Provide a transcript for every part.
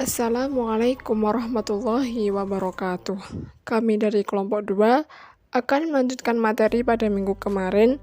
Assalamualaikum warahmatullahi wabarakatuh. Kami dari kelompok 2 akan melanjutkan materi pada minggu kemarin,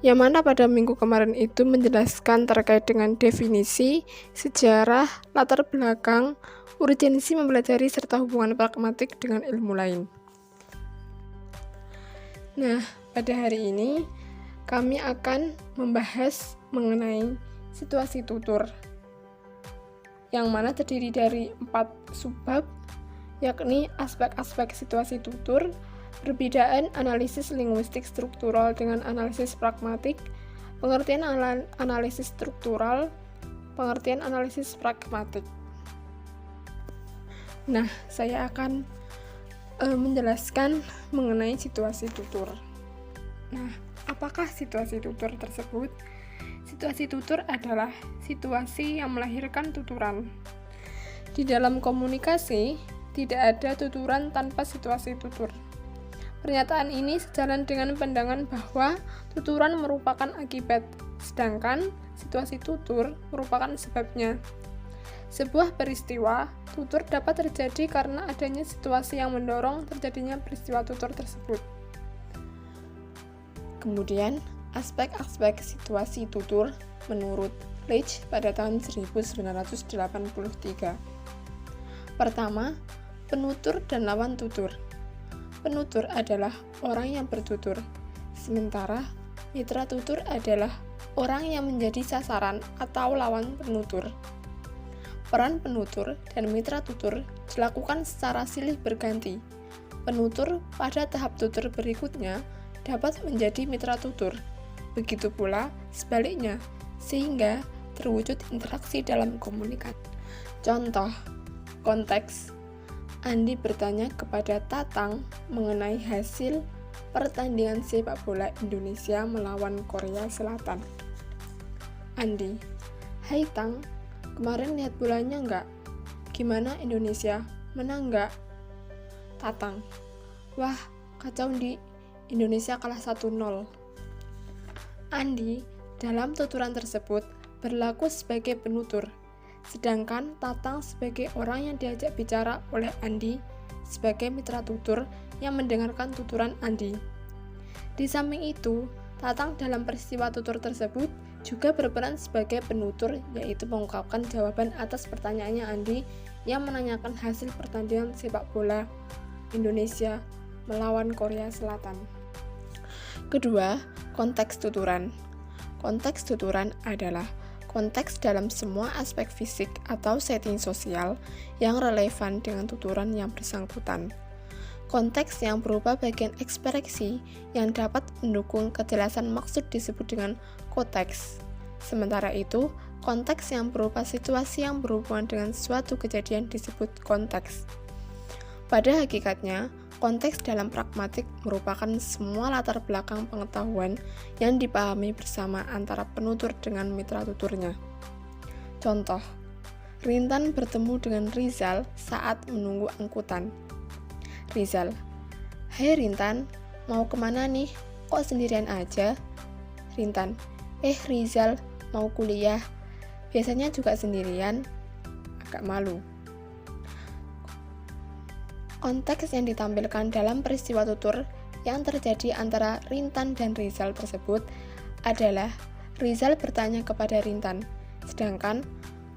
yang mana pada minggu kemarin itu menjelaskan terkait dengan definisi, sejarah, latar belakang, urgensi mempelajari serta hubungan pragmatik dengan ilmu lain. Nah, pada hari ini kami akan membahas mengenai situasi tutur, yang mana terdiri dari 4 subbab, yakni aspek-aspek situasi tutur, perbedaan analisis linguistik struktural dengan analisis pragmatik, pengertian analisis struktural, pengertian analisis pragmatik. Nah, saya akan menjelaskan mengenai situasi tutur. Nah, apakah situasi tutur tersebut? Situasi tutur adalah situasi yang melahirkan tuturan. Di dalam komunikasi, tidak ada tuturan tanpa situasi tutur. Pernyataan ini sejalan dengan pandangan bahwa tuturan merupakan akibat, sedangkan situasi tutur merupakan sebabnya. Sebuah peristiwa tutur dapat terjadi karena adanya situasi yang mendorong terjadinya peristiwa tutur tersebut. Kemudian, aspek-aspek situasi tutur menurut Leach pada tahun 1983. Pertama, penutur dan lawan tutur. Penutur adalah orang yang bertutur, sementara mitra tutur adalah orang yang menjadi sasaran atau lawan penutur. Peran penutur dan mitra tutur dilakukan secara silih berganti. Penutur pada tahap tutur berikutnya dapat menjadi mitra tutur. Begitu pula sebaliknya, sehingga terwujud interaksi dalam komunikasi. Contoh, konteks. Andi bertanya kepada Tatang mengenai hasil pertandingan sepak bola Indonesia melawan Korea Selatan. Andi, "Hai Tang, kemarin lihat bolanya nggak? Gimana Indonesia? Menang nggak?" Tatang, "Wah, kacau Di, Indonesia kalah 1-0. Andi dalam tuturan tersebut berlaku sebagai penutur, sedangkan Tatang sebagai orang yang diajak bicara oleh Andi sebagai mitra tutur yang mendengarkan tuturan Andi. Di samping itu, Tatang dalam peristiwa tutur tersebut juga berperan sebagai penutur, yaitu mengungkapkan jawaban atas pertanyaannya Andi yang menanyakan hasil pertandingan sepak bola Indonesia melawan Korea Selatan. Kedua, konteks tuturan. Konteks tuturan adalah konteks dalam semua aspek fisik atau setting sosial yang relevan dengan tuturan yang bersangkutan. Konteks yang berupa bagian ekspresi yang dapat mendukung kejelasan maksud disebut dengan konteks. Sementara itu, konteks yang berupa situasi yang berhubungan dengan suatu kejadian disebut konteks. Pada hakikatnya, konteks dalam pragmatik merupakan semua latar belakang pengetahuan yang dipahami bersama antara penutur dengan mitra tuturnya. Contoh, Rintan bertemu dengan Rizal saat menunggu angkutan. Rizal, "Hai Rintan, mau kemana nih? Kok sendirian aja?" Rintan, Rizal, mau kuliah. Biasanya juga sendirian, agak malu." Konteks yang ditampilkan dalam peristiwa tutur yang terjadi antara Rintan dan Rizal tersebut adalah Rizal bertanya kepada Rintan, sedangkan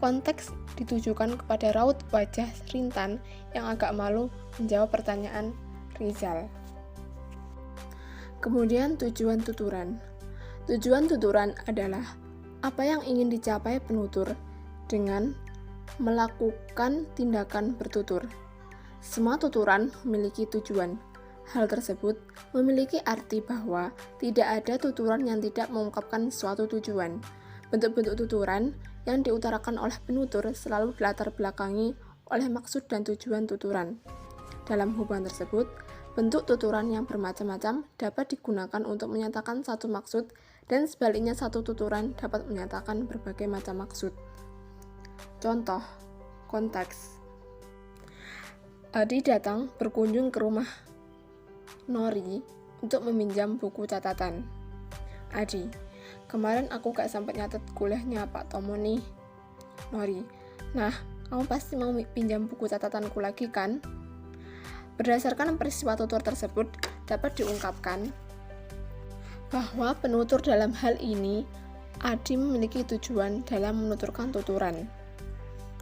konteks ditujukan kepada raut wajah Rintan yang agak malu menjawab pertanyaan Rizal. Kemudian tujuan tuturan. Tujuan tuturan adalah apa yang ingin dicapai penutur dengan melakukan tindakan bertutur. Semua tuturan memiliki tujuan. Hal tersebut memiliki arti bahwa tidak ada tuturan yang tidak mengungkapkan suatu tujuan. Bentuk-bentuk tuturan yang diutarakan oleh penutur selalu dilatar belakangi oleh maksud dan tujuan tuturan. Dalam hubungan tersebut, bentuk tuturan yang bermacam-macam dapat digunakan untuk menyatakan satu maksud, dan sebaliknya satu tuturan dapat menyatakan berbagai macam maksud. Contoh, konteks. Adi datang berkunjung ke rumah Nori untuk meminjam buku catatan. Adi, "Kemarin aku gak sempat nyatet kuliahnya Pak Tomo nih." Nori, "Nah, Kamu pasti mau pinjam buku catatanku lagi kan? Berdasarkan peristiwa tutur tersebut, dapat diungkapkan bahwa penutur dalam hal ini, Adi memiliki tujuan dalam menuturkan tuturan.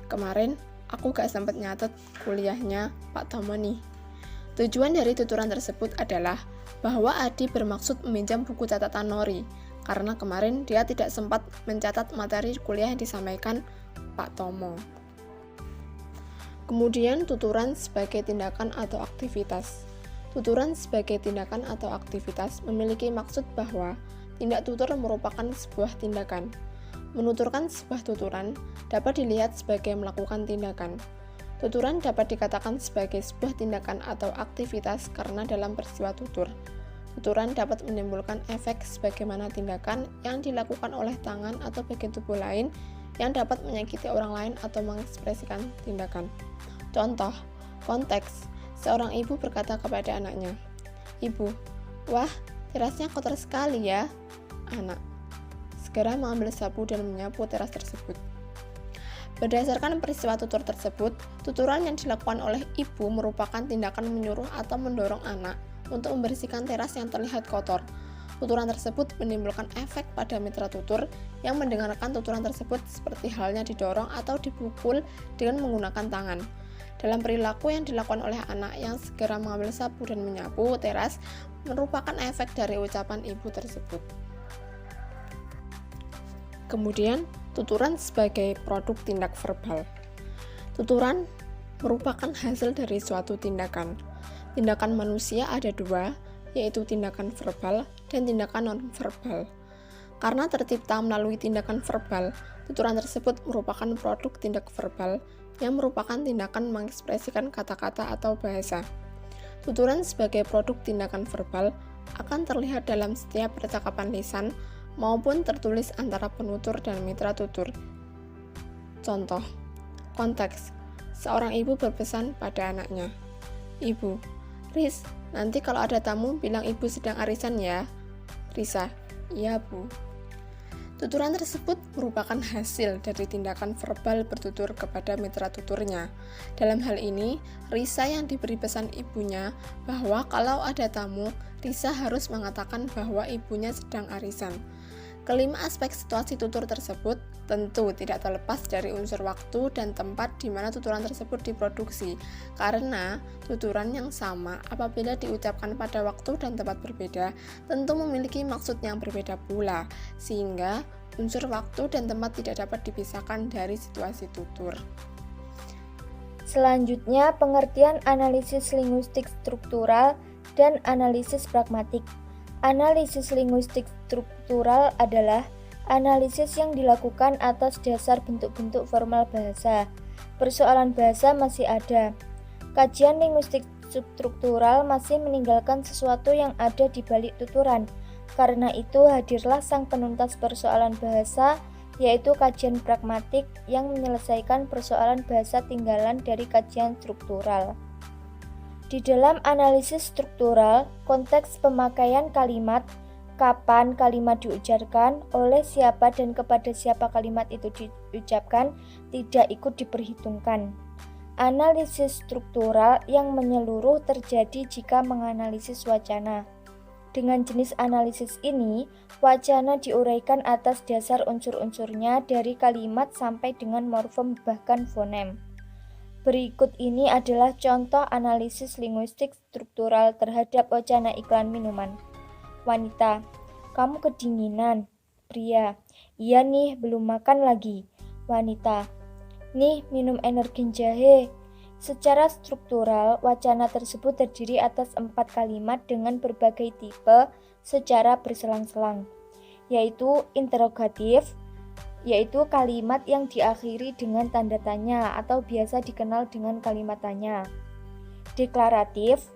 Kemarin, aku gak sempat nyatet kuliahnya Pak Tomo nih. Tujuan dari tuturan tersebut adalah bahwa Adi bermaksud meminjam buku catatan Nori, karena kemarin dia tidak sempat mencatat materi kuliah yang disampaikan Pak Tomo. Kemudian tuturan sebagai tindakan atau aktivitas. Tuturan sebagai tindakan atau aktivitas memiliki maksud bahwa tindak tutur merupakan sebuah tindakan. Menuturkan sebuah tuturan dapat dilihat sebagai melakukan tindakan. Tuturan dapat dikatakan sebagai sebuah tindakan atau aktivitas karena dalam peristiwa tutur. Tuturan dapat menimbulkan efek sebagaimana tindakan yang dilakukan oleh tangan atau bagian tubuh lain yang dapat menyakiti orang lain atau mengekspresikan tindakan. Contoh, konteks, seorang ibu berkata kepada anaknya, "Ibu, wah, terasnya kotor sekali ya." Anak segera mengambil sapu dan menyapu teras tersebut. Berdasarkan peristiwa tutur tersebut, tuturan yang dilakukan oleh ibu merupakan tindakan menyuruh atau mendorong anak untuk membersihkan teras yang terlihat kotor. Tuturan tersebut menimbulkan efek pada mitra tutur yang mendengarkan tuturan tersebut seperti halnya didorong atau dipukul dengan menggunakan tangan. Dalam perilaku yang dilakukan oleh anak yang segera mengambil sapu dan menyapu teras merupakan efek dari ucapan ibu tersebut. Kemudian, tuturan sebagai produk tindak verbal. Tuturan merupakan hasil dari suatu tindakan. Tindakan manusia ada dua, yaitu tindakan verbal dan tindakan non-verbal. Karena tercipta melalui tindakan verbal, tuturan tersebut merupakan produk tindak verbal yang merupakan tindakan mengekspresikan kata-kata atau bahasa. Tuturan sebagai produk tindakan verbal akan terlihat dalam setiap percakapan lisan maupun tertulis antara penutur dan mitra tutur. Contoh, konteks, seorang ibu berpesan pada anaknya, "Ibu, Riz, nanti kalau ada tamu bilang ibu sedang arisan ya." Risa, "Iya, Bu." Tuturan tersebut merupakan hasil dari tindakan verbal bertutur kepada mitra tuturnya. Dalam hal ini, Risa yang diberi pesan ibunya bahwa kalau ada tamu, Risa harus mengatakan bahwa ibunya sedang arisan. Kelima aspek situasi tutur tersebut tentu tidak terlepas dari unsur waktu dan tempat di mana tuturan tersebut diproduksi, karena tuturan yang sama apabila diucapkan pada waktu dan tempat berbeda tentu memiliki maksud yang berbeda pula, sehingga unsur waktu dan tempat tidak dapat dipisahkan dari situasi tutur. Selanjutnya, pengertian analisis linguistik struktural dan analisis pragmatik. Analisis linguistik struktural adalah analisis yang dilakukan atas dasar bentuk-bentuk formal bahasa. Persoalan bahasa masih ada. Kajian linguistik struktural masih meninggalkan sesuatu yang ada di balik tuturan. Karena itu hadirlah sang penuntas persoalan bahasa, yaitu kajian pragmatik yang menyelesaikan persoalan bahasa tinggalan dari kajian struktural. Di dalam analisis struktural, konteks pemakaian kalimat, kapan kalimat diucapkan, oleh siapa dan kepada siapa kalimat itu diucapkan, tidak ikut diperhitungkan. Analisis struktural yang menyeluruh terjadi jika menganalisis wacana. Dengan jenis analisis ini, wacana diuraikan atas dasar unsur-unsurnya dari kalimat sampai dengan morfem bahkan fonem. Berikut ini adalah contoh analisis linguistik struktural terhadap wacana iklan minuman. Wanita, "Kamu kedinginan." Pria, "Iya nih, belum makan lagi." Wanita, "Nih, minum energen jahe." Secara struktural, wacana tersebut terdiri atas 4 kalimat dengan berbagai tipe secara berselang-selang, yaitu interrogatif, yaitu kalimat yang diakhiri dengan tanda tanya atau biasa dikenal dengan kalimat tanya. Deklaratif,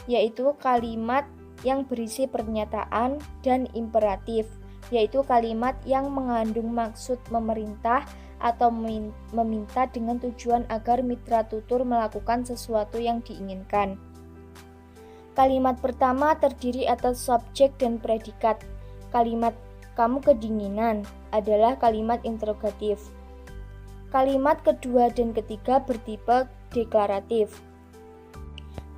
yaitu kalimat yang berisi pernyataan, dan imperatif, yaitu kalimat yang mengandung maksud memerintah atau meminta dengan tujuan agar mitra tutur melakukan sesuatu yang diinginkan. Kalimat pertama terdiri atas subjek dan predikat. Kalimat "kamu kedinginan" adalah kalimat interrogatif. Kalimat kedua dan ketiga bertipe deklaratif.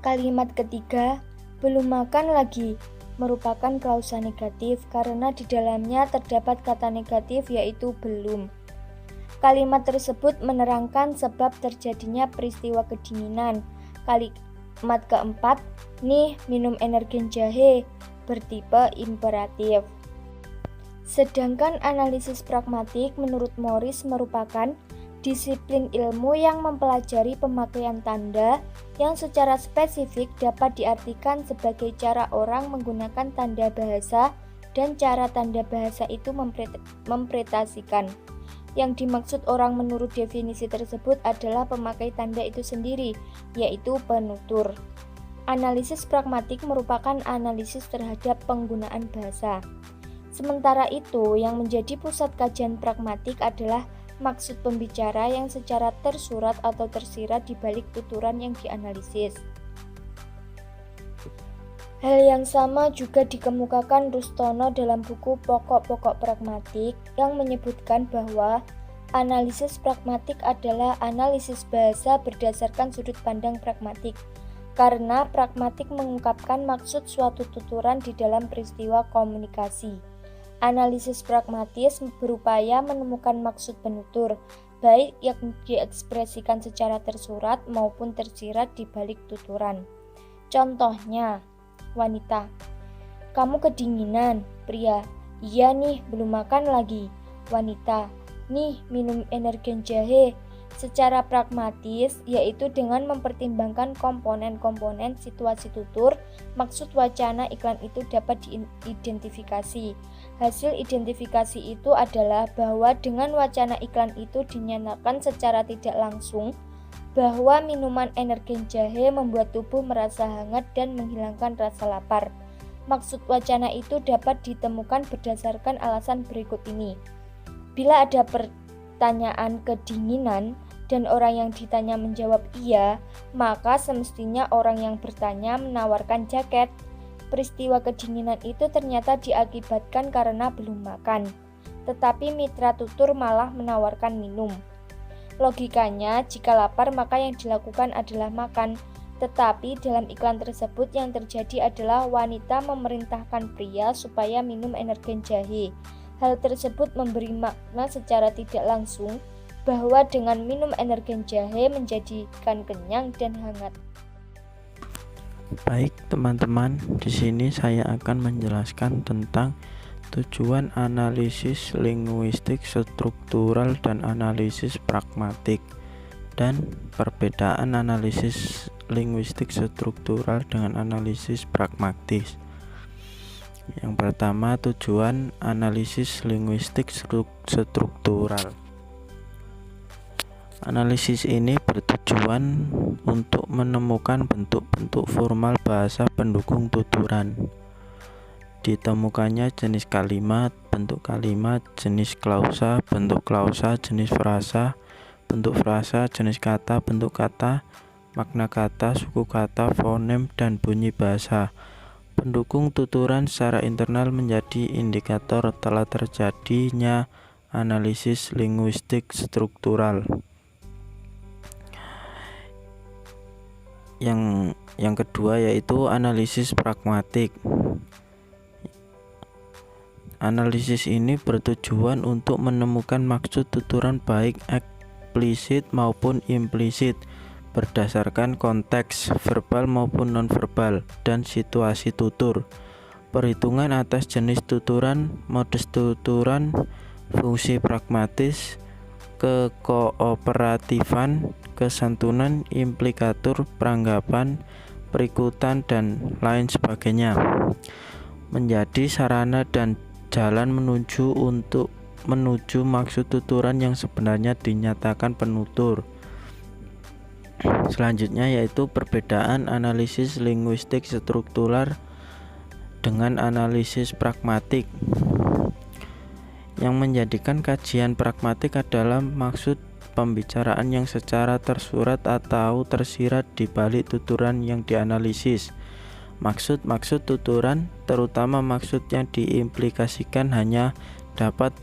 Kalimat ketiga, belum makan lagi, merupakan klausa negatif karena di dalamnya terdapat kata negatif yaitu belum. Kalimat tersebut menerangkan sebab terjadinya peristiwa kedinginan. Kalimat keempat, nih minum energen jahe, bertipe imperatif. Sedangkan analisis pragmatik menurut Morris merupakan disiplin ilmu yang mempelajari pemakaian tanda yang secara spesifik dapat diartikan sebagai cara orang menggunakan tanda bahasa dan cara tanda bahasa itu mempresentasikan. Yang dimaksud orang menurut definisi tersebut adalah pemakai tanda itu sendiri, yaitu penutur. Analisis pragmatik merupakan analisis terhadap penggunaan bahasa. Sementara itu, yang menjadi pusat kajian pragmatik adalah maksud pembicara yang secara tersurat atau tersirat di balik tuturan yang dianalisis. Hal yang sama juga dikemukakan Rustono dalam buku Pokok-pokok Pragmatik yang menyebutkan bahwa analisis pragmatik adalah analisis bahasa berdasarkan sudut pandang pragmatik, karena pragmatik mengungkapkan maksud suatu tuturan di dalam peristiwa komunikasi. Analisis pragmatis berupaya menemukan maksud penutur, baik yang diekspresikan secara tersurat maupun tersirat di balik tuturan. Contohnya, wanita, kamu kedinginan. Pria, iya nih, belum makan lagi. Wanita, nih minum energen jahe. Secara pragmatis, yaitu dengan mempertimbangkan komponen-komponen situasi tutur, maksud wacana iklan itu dapat diidentifikasi. Hasil identifikasi itu adalah bahwa dengan wacana iklan itu dinyatakan secara tidak langsung bahwa minuman energen jahe membuat tubuh merasa hangat dan menghilangkan rasa lapar. Maksud wacana itu dapat ditemukan berdasarkan alasan berikut ini. Bila ada pertanyaan kedinginan dan orang yang ditanya menjawab iya, maka semestinya orang yang bertanya menawarkan jaket. Peristiwa kedinginan itu ternyata diakibatkan karena belum makan, tetapi mitra tutur malah menawarkan minum. Logikanya, jika lapar maka yang dilakukan adalah makan, tetapi dalam iklan tersebut yang terjadi adalah wanita memerintahkan pria supaya minum energen jahe. Hal tersebut memberi makna secara tidak langsung bahwa dengan minum energen jahe menjadikan kenyang dan hangat. Baik teman-teman, di sini saya akan menjelaskan tentang tujuan analisis linguistik struktural dan analisis pragmatik, dan perbedaan analisis linguistik struktural dengan analisis pragmatis. Yang pertama, tujuan analisis linguistik struktural. Analisis ini bertujuan untuk menemukan bentuk-bentuk formal bahasa pendukung tuturan. Ditemukannya jenis kalimat, bentuk kalimat, jenis klausa, bentuk klausa, jenis frasa, bentuk frasa, jenis kata, bentuk kata, makna kata, suku kata, fonem, dan bunyi bahasa. Pendukung tuturan secara internal menjadi indikator telah terjadinya analisis linguistik struktural. Yang kedua yaitu analisis pragmatik. Analisis ini bertujuan untuk menemukan maksud tuturan baik eksplisit maupun implisit berdasarkan konteks verbal maupun nonverbal dan situasi tutur. Perhitungan atas jenis tuturan, modus tuturan, fungsi pragmatis, kekooperatifan, kesantunan, implikatur, peranggapan, perikutan, dan lain sebagainya menjadi sarana dan jalan menuju maksud tuturan yang sebenarnya dinyatakan penutur. Selanjutnya yaitu perbedaan analisis linguistik struktural dengan analisis pragmatik. Yang menjadikan kajian pragmatik adalah maksud pembicaraan yang secara tersurat atau tersirat di balik tuturan yang dianalisis. Maksud tuturan, terutama maksud yang diimplikasikan, hanya dapat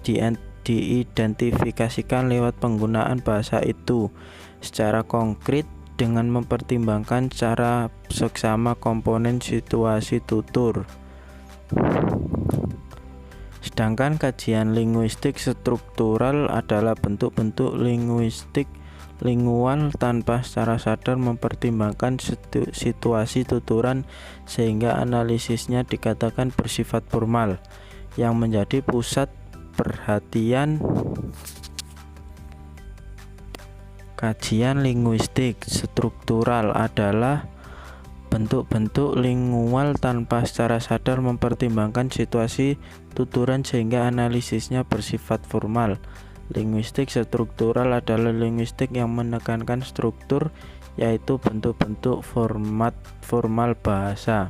diidentifikasikan lewat penggunaan bahasa itu secara konkret dengan mempertimbangkan secara seksama komponen situasi tutur. Sedangkan kajian linguistik struktural adalah bentuk-bentuk linguistik lingual tanpa secara sadar mempertimbangkan situasi tuturan sehingga analisisnya dikatakan bersifat formal, yang menjadi pusat perhatian. Kajian linguistik struktural adalah bentuk-bentuk lingual tanpa secara sadar mempertimbangkan situasi tuturan sehingga analisisnya bersifat formal. Linguistik struktural adalah linguistik yang menekankan struktur, yaitu bentuk-bentuk format formal bahasa.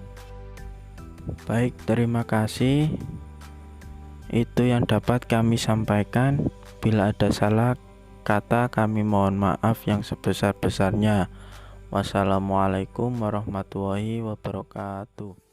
Baik, terima kasih. Itu yang dapat kami sampaikan. Bila ada salah kata, kami mohon maaf yang sebesar-besarnya. Wassalamualaikum warahmatullahi wabarakatuh.